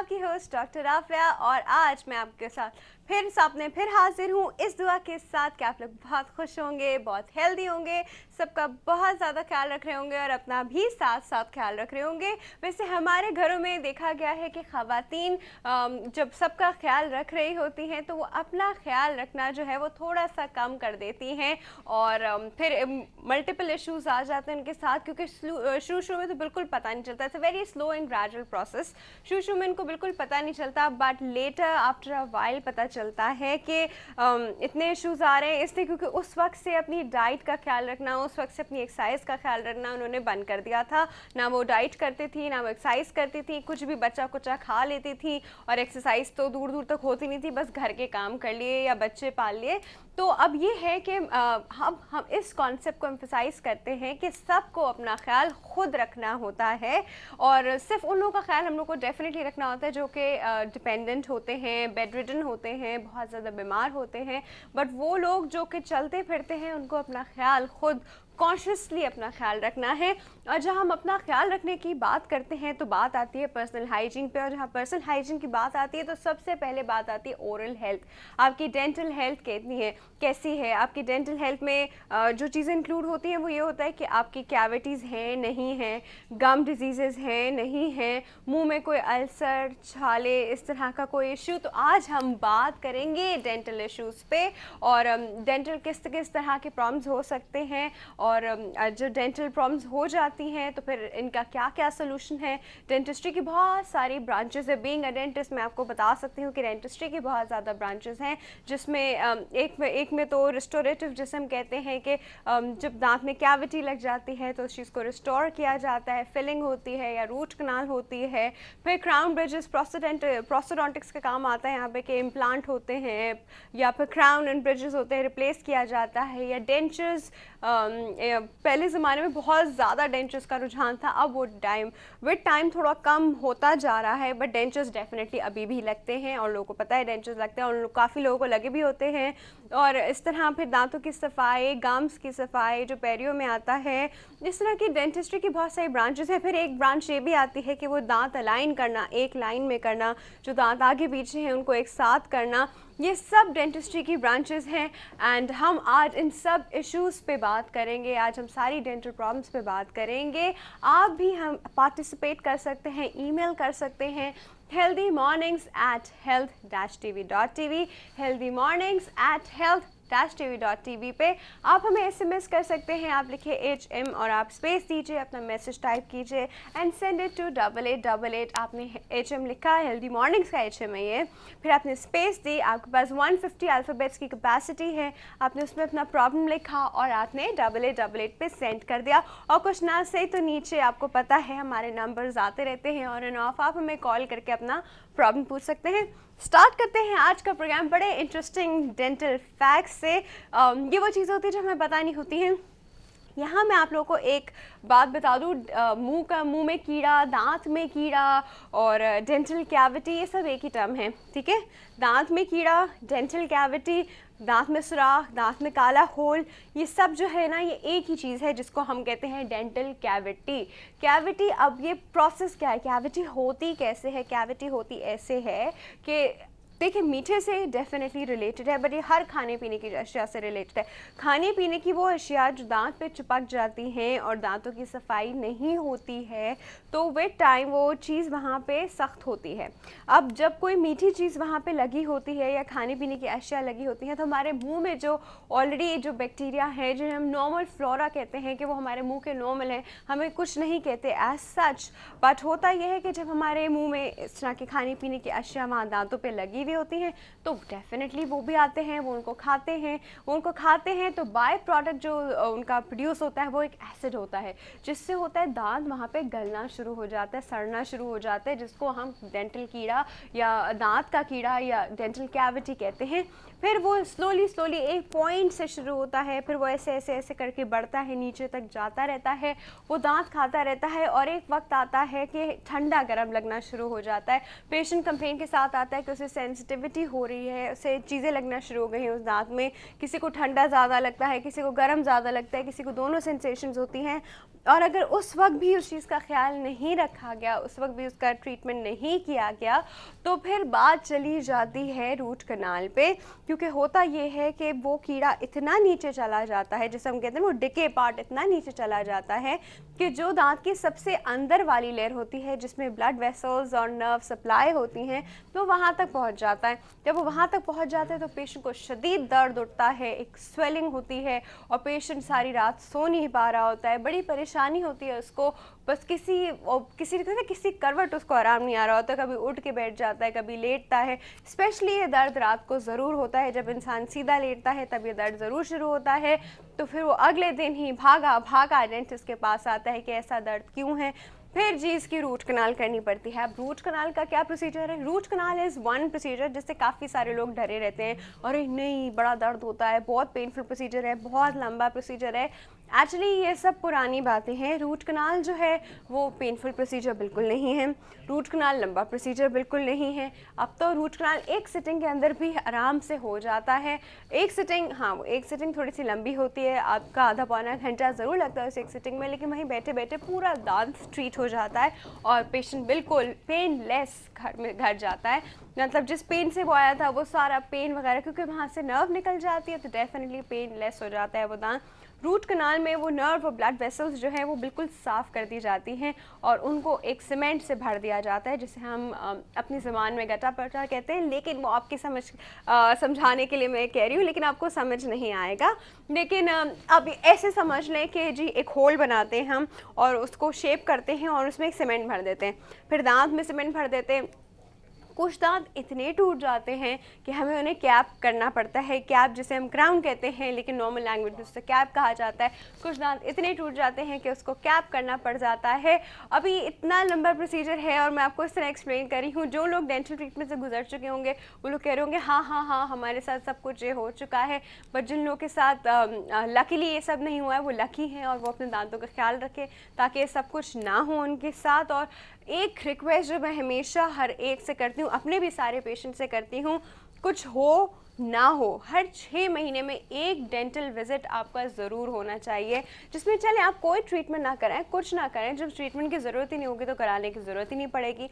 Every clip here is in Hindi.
आपकी होस्ट डॉक्टर आफिया और आज मैं आपके साथ फिर हाजिर हूँ इस दुआ के साथ कि आप लोग बहुत खुश होंगे, बहुत हेल्दी होंगे, सबका बहुत ज़्यादा ख्याल रख रहे होंगे और अपना भी साथ साथ ख्याल रख रहे होंगे। वैसे हमारे घरों में देखा गया है कि ख़वातीन जब सबका ख्याल रख रही होती हैं तो वो अपना ख्याल रखना जो है वो थोड़ा सा कम कर देती हैं और फिर मल्टीपल इश्यूज़ आ जाते हैं उनके साथ, क्योंकि शुरू में तो बिल्कुल पता नहीं चलता। It's a very slow and gradual process. शुरू में इनको बिल्कुल पता नहीं चलता, but later after a while पता चलता है कि इतने इश्यूज़ आ रहे हैं, इसलिए क्योंकि उस वक्त से अपनी डाइट का ख्याल रखना, उस वक्त से अपनी एक्सरसाइज का ख्याल रखना उन्होंने बंद कर दिया था। ना वो डाइट करती थी, ना वो एक्सरसाइज करती थी, कुछ भी बच्चा कुचा खा लेती थी और एक्सरसाइज तो दूर दूर तक होती नहीं थी, बस घर के काम कर लिए या बच्चे पाल लिए। तो अब ये है कि हम इस कॉन्सेप्ट को एम्फसाइज करते हैं कि सबको अपना ख्याल खुद रखना होता है और सिर्फ उन लोगों का ख्याल हम लोग को डेफिनेटली रखना होता है जो कि डिपेंडेंट होते हैं, बेड रिडन होते हैं, बहुत ज़्यादा बीमार होते हैं। बट वो लोग जो कि चलते फिरते हैं उनको अपना ख्याल खुद कॉन्शियसली अपना ख्याल रखना है। और जहाँ हम अपना ख्याल रखने की बात करते हैं तो बात आती है पर्सनल हाइजीन पे, और जहाँ पर्सनल हाइजीन की बात आती है तो सबसे पहले बात आती है ओरल हेल्थ। आपकी डेंटल हेल्थ कितनी है, कैसी है। आपकी डेंटल हेल्थ में जो चीज़ें इंक्लूड होती हैं वो ये होता है कि आपकी कैविटीज़ हैं नहीं हैं, गम डिजीज़ेज़ हैं नहीं हैं, मुंह में कोई अल्सर, छाले, इस तरह का कोई इशू। तो आज हम बात करेंगे डेंटल इश्यूज़ पे और डेंटल किस तरह के प्रॉब्लम्स हो सकते हैं और जो डेंटल प्रॉब्लम्स हो जाती हैं तो फिर इनका क्या क्या सोल्यूशन है। डेंटिस्ट्री की बहुत सारी ब्रांचेस है। बीइंग अ डेंटिस्ट मैं आपको बता सकती हूँ कि डेंटिस्ट्री की बहुत ज़्यादा ब्रांचेस हैं, जिसमें एक में तो रिस्टोरेटिव जिसे हम कहते हैं कि जब दांत में कैविटी लग जाती है तो उस चीज़ को रिस्टोर किया जाता है, फिलिंग होती है या रूट कनाल होती है। फिर क्राउन ब्रिजेस, प्रोस्टोडोंटिक्स का काम आता है यहाँ पे कि इम्प्लांट होते हैं या फिर क्राउन एंड ब्रिजेस होते हैं, रिप्लेस किया जाता है। या डेंचर्स, पहले ज़माने में बहुत ज़्यादा डेंचर्स का रुझान था, अब वो विद टाइम थोड़ा कम होता जा रहा है, बट डेंचर्स डेफिनेटली अभी भी लगते हैं और लोगों को पता है डेंचर्स लगते हैं और काफ़ी लोगों को लगे भी होते हैं। और इस तरह फिर दांतों की सफाई, गम्स की सफाई जो पेरियो में आता है, इस तरह की डेंटिस्ट्री की बहुत सारी ब्रांचेस हैं। फिर एक ब्रांच ये भी आती है कि वो दांत अलाइन करना, एक लाइन में करना, जो दांत आगे पीछे हैं उनको एक साथ करना, ये सब डेंटिस्ट्री की ब्रांचेस हैं। एंड हम आज इन सब इश्यूज़ पे बात करेंगे, आज हम सारी डेंटल प्रॉब्लम्स पे बात करेंगे। आप भी हम पार्टिसिपेट कर सकते हैं, ईमेल कर सकते हैं healthymornings@health-tv.tv, healthymornings@health-tv.tv पे आप हमें SMS कर सकते हैं। आप लिखिए HM और आप स्पेस दीजिए, अपना मैसेज टाइप कीजिए एंड सेंड इट टू 8888। आपने HM लिखा, हेल्दी मॉर्निंग्स का HM है ये, फिर आपने स्पेस दी, आपके पास 150 अल्फ़ाबेट्स की कैपेसिटी है, आपने उसमें अपना प्रॉब्लम लिखा और आपने 8888 पे सेंड कर दिया। और कुछ ना सही तो नीचे आपको पता है हमारे नंबर्स आते रहते हैं ऑन एंड ऑफ, आप हमें कॉल करके अपना प्रॉब्लम पूछ सकते हैं। स्टार्ट करते हैं आज का प्रोग्राम बड़े इंटरेस्टिंग डेंटल फैक्ट्स से। ये वो चीज़ होती है जो हमें पता नहीं होती हैं। यहाँ मैं आप लोगों को एक बात बता दूँ, मुंह में कीड़ा, दांत में कीड़ा और डेंटल कैविटी, ये सब एक ही टर्म है, ठीक है। दांत में कीड़ा, डेंटल कैविटी, दांत में सुराख, दांत में काला होल, ये सब जो है ना ये एक ही चीज़ है जिसको हम कहते हैं डेंटल कैविटी। अब ये प्रोसेस क्या है, कैविटी होती कैसे है? कैविटी होती ऐसे है कि देखिए मीठे से डेफिनेटली रिलेटेड है, बट ये हर खाने पीने की अशिया से रिलेटेड है। खाने पीने की वो अशिया जो दांत पे चिपक जाती हैं और दांतों की सफाई नहीं होती है तो विद टाइम वो चीज़ वहाँ पे सख्त होती है। अब जब कोई मीठी चीज़ वहाँ पे लगी होती है या खाने पीने की अशिया लगी होती है तो हमारे मुंह में जो ऑलरेडी जो बैक्टीरिया है, जो हम नॉर्मल फ्लोरा कहते हैं कि वो हमारे मुँह के नॉर्मल हैं, हमें कुछ नहीं कहते एज सच, बट होता यह है कि जब हमारे मुँह में इस तरह की खाने पीने की अशिया वहाँ दांतों पर लगी होती हैं तो डेफिनेटली वो भी आते हैं, वो उनको खाते हैं तो बाय प्रोडक्ट जो उनका प्रोड्यूस होता है वो एक एसिड होता है, जिससे होता है दांत वहाँ पे गलना शुरू हो जाता है, सड़ना शुरू हो जाता है, जिसको हम डेंटल कीड़ा या दांत का कीड़ा या डेंटल कैविटी कहते हैं। फिर वो स्लोली एक पॉइंट से शुरू होता है, फिर वो ऐसे करके बढ़ता है, नीचे तक जाता रहता है, वो दांत खाता रहता है और एक वक्त आता है कि ठंडा गर्म लगना शुरू हो जाता है। पेशेंट कंप्लेन के साथ आता है कि उसे सेंसिटिविटी हो रही है, उसे चीज़ें लगना शुरू हो गई हैं उस दांत में, किसी को ठंडा ज़्यादा लगता है, किसी को गर्म ज़्यादा लगता है, किसी को दोनों सेंसेशंस होती हैं, और अगर उस वक्त भी उस चीज़ का ख्याल नहीं रखा गया, उस वक्त भी उसका ट्रीटमेंट नहीं किया गया, तो फिर बात चली जाती है रूट कनाल पे। क्योंकि होता ये है कि वो कीड़ा इतना नीचे चला जाता है, जैसे हम कहते हैं वो डिके पार्ट इतना नीचे चला जाता है कि जो दांत की सबसे अंदर वाली लेयर होती है जिसमें ब्लड वेसल्स और नर्व सप्लाई होती हैं, तो वहाँ तक पहुँच जाता है। जब वो वहाँ तक पहुँच जाता है तो पेशेंट को शदीद दर्द उठता है, एक स्वेलिंग होती है, और पेशेंट सारी रात सो नहीं पा रहा होता है, बड़ी परेशानी होती है उसको। बस किसी करवट उसको आराम नहीं आ रहा होता, कभी उठ के बैठ जाता है, कभी लेटता है। स्पेशली ये दर्द रात को ज़रूर होता है, जब इंसान सीधा लेटता है तब ये दर्द ज़रूर शुरू होता है। तो फिर वो अगले दिन ही भागा भागा डेंटिस्ट के पास आता है कि ऐसा दर्द क्यों है। फिर जी इसकी रूट कनाल करनी पड़ती है। अब रूट कनाल का क्या प्रोसीजर है? Root canal is one procedure जिससे काफ़ी सारे लोग डरे रहते हैं, और नहीं बड़ा दर्द होता है, बहुत पेनफुल प्रोसीजर है, बहुत लंबा प्रोसीजर है। एक्चुअली ये सब पुरानी बातें हैं। रूट कनाल जो है वो पेनफुल प्रोसीजर बिल्कुल नहीं है, रूट कनाल लंबा प्रोसीजर बिल्कुल नहीं है। अब तो रूट कनाल एक सिटिंग के अंदर भी आराम से हो जाता है। एक सिटिंग, हाँ वो एक सिटिंग थोड़ी सी लंबी होती है, आपका आधा पौना घंटा ज़रूर लगता है उस एक सिटिंग में, लेकिन वहीं बैठे बैठे पूरा दांत ट्रीट हो जाता है और पेशेंट बिल्कुल पेनलेस घर जाता है। मतलब जिस पेन से वो आया था वो सारा पेन वगैरह, क्योंकि वहाँ से नर्व निकल जाती है तो डेफिनेटली पेनलेस हो जाता है वो दांत। रूट कनाल में वो नर्व और ब्लड वेसल्स जो हैं वो बिल्कुल साफ़ कर दी जाती हैं और उनको एक सीमेंट से भर दिया जाता है, जिसे हम अपनी ज़बान में गटा पटा कहते हैं, लेकिन वो आपकी समझाने के लिए मैं कह रही हूँ, लेकिन आपको समझ नहीं आएगा। लेकिन अब ऐसे समझ लें कि जी एक होल बनाते हैं हम और उसको शेप करते हैं और उसमें एक सीमेंट भर देते हैं, फिर दांत में सीमेंट भर देते हैं। कुछ दांत इतने टूट जाते हैं कि हमें उन्हें कैप करना पड़ता है, कैप जिसे हम क्राउन कहते हैं लेकिन नॉर्मल लैंग्वेज में उससे कैप कहा जाता है। कुछ दांत इतने टूट जाते हैं कि उसको कैप करना पड़ जाता है। अभी इतना लंबा प्रोसीजर है और मैं आपको इस तरह एक्सप्लेन कर रही हूँ। जो लोग डेंटल ट्रीटमेंट से गुजर चुके होंगे वो लोग कह रहे होंगे हाँ हाँ हाँ हमारे साथ सब कुछ ये हो चुका है, बट जिन लोगों के साथ लकीली ये सब नहीं हुआ है वो लकी हैं और वो अपने दांतों का ख्याल रखें ताकि ये सब कुछ ना हो उनके साथ। और एक रिक्वेस्ट जो मैं हमेशा हर एक से करती हूँ, अपने भी सारे पेशेंट से करती हूँ, कुछ हो ना हो हर 6 महीने में एक डेंटल विजिट आपका ज़रूर होना चाहिए, जिसमें चले आप कोई ट्रीटमेंट ना कराएं, कुछ ना करें, जब ट्रीटमेंट की ज़रूरत ही नहीं होगी तो कराने की ज़रूरत ही नहीं पड़ेगी।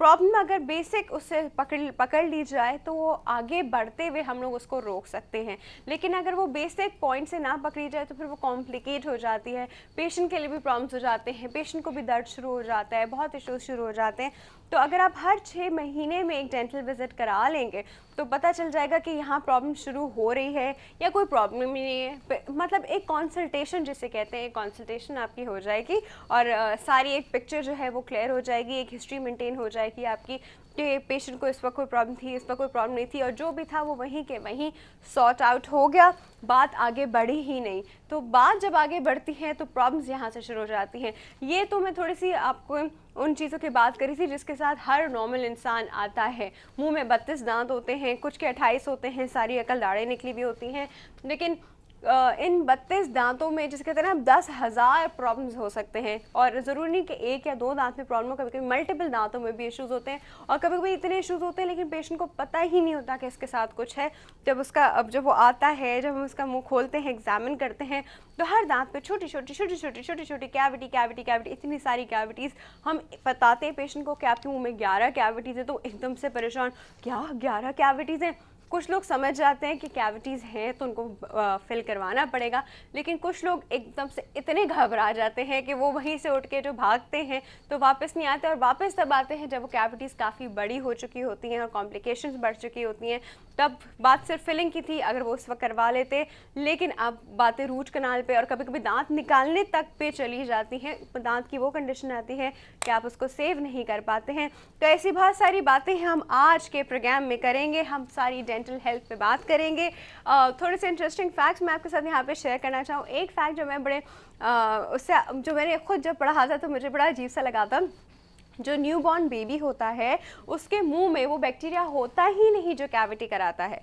प्रॉब्लम अगर बेसिक उससे पकड़ ली जाए तो वो आगे बढ़ते हुए हम लोग उसको रोक सकते हैं, लेकिन अगर वो बेसिक पॉइंट से ना पकड़ी जाए तो फिर वो कॉम्प्लिकेट हो जाती है, पेशेंट के लिए भी प्रॉब्लम्स हो जाते हैं, पेशेंट को भी दर्द शुरू हो जाता है, बहुत इश्यूज शुरू हो जाते हैं। तो अगर आप हर 6 महीने में एक डेंटल विजिट करा लेंगे तो पता चल जाएगा कि यहाँ प्रॉब्लम शुरू हो रही है या कोई प्रॉब्लम ही नहीं है। मतलब एक कंसल्टेशन जिसे कहते हैं, कंसल्टेशन आपकी हो जाएगी और सारी एक पिक्चर जो है वो क्लियर हो जाएगी, एक हिस्ट्री मेंटेन हो जाएगी आपकी कि पेशेंट को इस वक्त कोई प्रॉब्लम थी, इस वक्त कोई प्रॉब्लम नहीं थी, और जो भी था वो वहीं के वहीं सॉर्ट आउट हो गया, बात आगे बढ़ी ही नहीं। तो बात जब आगे बढ़ती है तो प्रॉब्लम्स यहाँ से शुरू हो जाती हैं। ये तो मैं थोड़ी सी आपको उन चीज़ों की बात करी थी जिसके साथ हर नॉर्मल इंसान आता है। मुंह में 32 दांत होते हैं, कुछ के 28 होते हैं, सारी अकल दाढ़ें निकली भी होती हैं, लेकिन इन 32 दांतों में जिसे कहते हैं ना 10,000 प्रॉब्लम्स हो सकते हैं, और ज़रूरी नहीं कि एक या दो दांत में प्रॉब्लम हो, कभी कभी मल्टीपल दांतों में भी इश्यूज़ होते हैं, और कभी कभी इतने इश्यूज़ होते हैं लेकिन पेशेंट को पता ही नहीं होता कि इसके साथ कुछ है। जब वो आता है, जब हम उसका मुंह खोलते हैं, एग्जामिन करते हैं, तो हर दांत पे छोटी छोटी कैविटी इतनी सारी कैविटीज़ हम बताते हैं पेशेंट को कि आपके मुँह में 11 कैविटीज़ है, तो एकदम से परेशान, क्या 11 कैविटीज़ हैं। कुछ लोग समझ जाते हैं कि कैविटीज़ हैं तो उनको फिल करवाना पड़ेगा, लेकिन कुछ लोग एकदम से इतने घबरा जाते हैं कि वो वहीं से उठ के जो भागते हैं तो वापस नहीं आते, और वापस तब आते हैं जब वो कैविटीज़ काफ़ी बड़ी हो चुकी होती हैं और कॉम्प्लिकेशंस बढ़ चुकी होती हैं। तब बात सिर्फ फिलिंग की थी, अगर वो उस वक्त करवा लेते, लेकिन अब बातें रूट कनाल पे और कभी कभी दांत निकालने तक पे चली जाती हैं। दांत की वो कंडीशन आती है कि आप उसको सेव नहीं कर पाते हैं। तो ऐसी बहुत सारी बातें हम आज के प्रोग्राम में करेंगे। हम सारी डेंटल हेल्थ पे बात करेंगे। थोड़े से इंटरेस्टिंग फैक्ट्स मैं आपके साथ यहाँ पे शेयर करना चाहूँ। एक फैक्ट जो मैं जो मैंने खुद जब पढ़ा था तो मुझे बड़ा अजीब सा लगा था। जो न्यूबॉर्न बेबी होता है उसके मुंह में वो बैक्टीरिया होता ही नहीं जो कैविटी कराता है।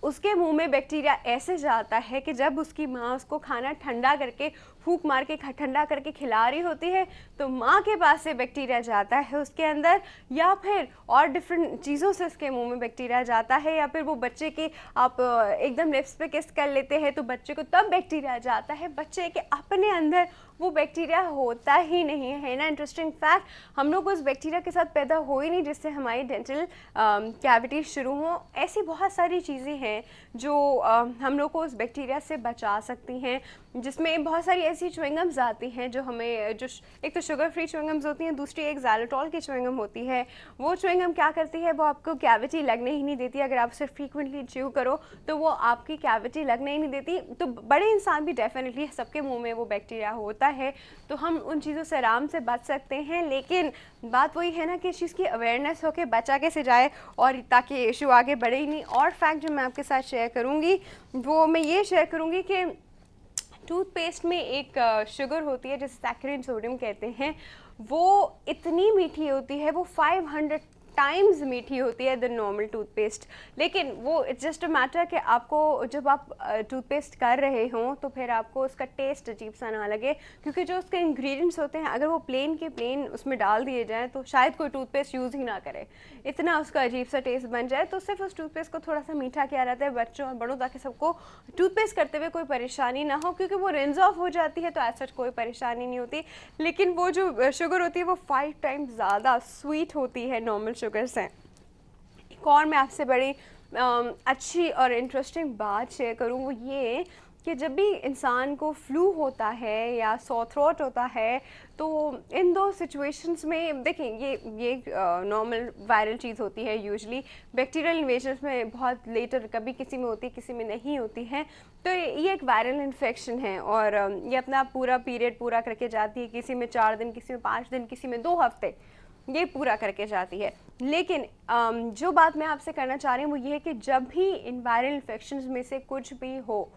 उसके मुंह में बैक्टीरिया ऐसे जाता है कि जब उसकी माँ उसको खाना ठंडा करके फूंक मार के ठंडा करके खिला रही होती है तो माँ के पास से बैक्टीरिया जाता है उसके अंदर, या फिर और डिफरेंट चीज़ों से उसके मुंह में बैक्टीरिया जाता है, या फिर वो बच्चे के आप एकदम लिप्स पे किस कर लेते हैं तो बच्चे को तब बैक्टीरिया जाता है। बच्चे के अपने अंदर वो बैक्टीरिया होता ही नहीं है ना। इंटरेस्टिंग फैक्ट, हम लोग उस बैक्टीरिया के साथ पैदा हो ही नहीं जिससे हमारी डेंटल कैविटी शुरू हो। ऐसी बहुत सारी चीज़ें हैं जो हम लोग को उस बैक्टीरिया से बचा सकती हैं, जिसमें बहुत सारी ऐसी च्युइंगम्स आती हैं जो हमें जो एक तो शुगर फ्री च्युइंगम्स होती हैं, दूसरी एक ज़ाइलोटॉल की च्युइंगम होती है। वो च्युइंगम क्या करती है, वो आपको कैविटी लगने ही नहीं देती। अगर आप उसे फ्रीक्वेंटली च्यू करो तो वो आपकी कैविटी लगने ही नहीं देती। तो बड़े इंसान भी डेफिनेटली सबके मुंह में वो बैक्टीरिया होता है, तो हम उन चीज़ों से आराम से बच सकते हैं। लेकिन बात वही है ना कि इस चीज़ की अवेयरनेस हो के बचा कैसे जाए और ताकि इशू आगे बढ़े ही नहीं। और फैक्ट जो मैं आपके साथ शेयर करूँगी वो मैं ये शेयर करूँगी कि टूथपेस्ट में एक शुगर होती है जिसे सैकरिन सोडियम कहते हैं, वो इतनी मीठी होती है, वो 500 टाइम्स मीठी होती है द नॉर्मल टूथपेस्ट। लेकिन वो इट्स जस्ट अ मैटर कि आपको जब आप टूथपेस्ट कर रहे हों तो फिर आपको उसका टेस्ट अजीब सा ना लगे, क्योंकि जो उसके इंग्रेडिएंट्स होते हैं अगर वो प्लेन के प्लेन उसमें डाल दिए जाएँ तो शायद कोई टूथपेस्ट यूज़ ही ना करे, इतना उसका अजीब सा टेस्ट बन जाए। तो सिर्फ उस टूथपेस्ट को थोड़ा सा मीठा किया रहता है बच्चों और बड़ों, ताकि सबको टूथपेस्ट करते हुए कोई परेशानी ना हो, क्योंकि वो रिंज ऑफ हो जाती है तो ऐसा कोई परेशानी नहीं होती। लेकिन वो जो शुगर होती है वो 5 टाइम्स ज़्यादा स्वीट होती है नॉर्मल शुगर से। एक और मैं आपसे बड़ी अच्छी और इंटरेस्टिंग बात शेयर करूँ वो ये कि जब भी इंसान को फ्लू होता है या सॉर थ्रोट होता है तो इन दो सिचुएशंस में देखें ये नॉर्मल वायरल चीज़ होती है। यूजुअली बैक्टीरियल इन्वेजन्स में बहुत लेटर कभी किसी में होती है किसी में नहीं होती है, तो ये एक वायरल इन्फेक्शन है और ये अपना पूरा पीरियड पूरा करके जाती है, किसी में 4 दिन, किसी में 5 दिन, किसी में 2 हफ्ते ये पूरा करके जाती है। लेकिन जो बात मैं आपसे करना चाह रही हूँ वो ये है कि जब भी इन वायरल इन्फेक्शंस में से कुछ भी हो,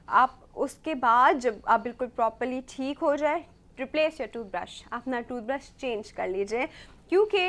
आप उसके बाद जब आप बिल्कुल प्रॉपर्ली ठीक हो जाए, रिप्लेस योर टूथब्रश, अपना टूथब्रश चेंज कर लीजिए, क्योंकि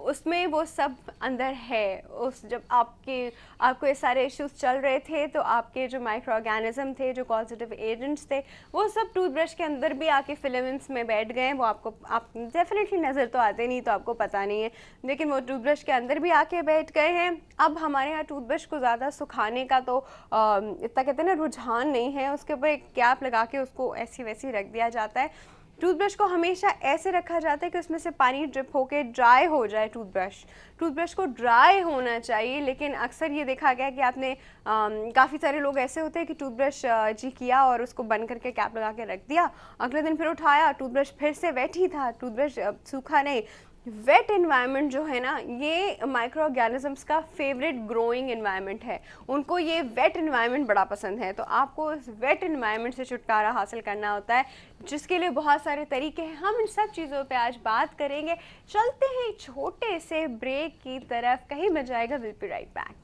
उसमें वो सब अंदर है। उस जब आपको ये सारे इश्यूज चल रहे थे तो आपके जो माइक्रो ऑर्गेनिज्म थे, जो कॉजेटिव एजेंट्स थे, वो सब टूथब्रश के अंदर भी आके फिलामेंट्स में बैठ गए हैं। वो आप डेफिनेटली नज़र तो आते नहीं तो आपको पता नहीं है, लेकिन वो टूथब्रश के अंदर भी आके बैठ गए हैं। अब हमारे यहाँ टूथब्रश को ज़्यादा सुखाने का तो इतना कहते हैं ना रुझान नहीं है, उसके ऊपर एक कैप लगा के उसको ऐसी वैसी रख दिया जाता है। टूथब्रश को हमेशा ऐसे रखा जाता है कि उसमें से पानी ड्रिप होके ड्राई हो जाए। टूथब्रश को ड्राई होना चाहिए, लेकिन अक्सर ये देखा गया कि आपने काफ़ी सारे लोग ऐसे होते हैं कि टूथब्रश जी किया और उसको बंद करके कैप लगा के रख दिया, अगले दिन फिर उठाया टूथब्रश फिर से वेट ही था, टूथब्रश सूखा नहीं। वेट एनवायरनमेंट जो है ना, ये माइक्रो ऑर्गेनिजम्स का फेवरेट ग्रोइंग एनवायरनमेंट है, उनको ये वेट एनवायरनमेंट बड़ा पसंद है। तो आपको इस वेट एनवायरनमेंट से छुटकारा हासिल करना होता है, जिसके लिए बहुत सारे तरीके हैं। हम इन सब चीज़ों पे आज बात करेंगे। चलते हैं छोटे से ब्रेक की तरफ, कहीं मत जाएगा, विल बी राइट बैक।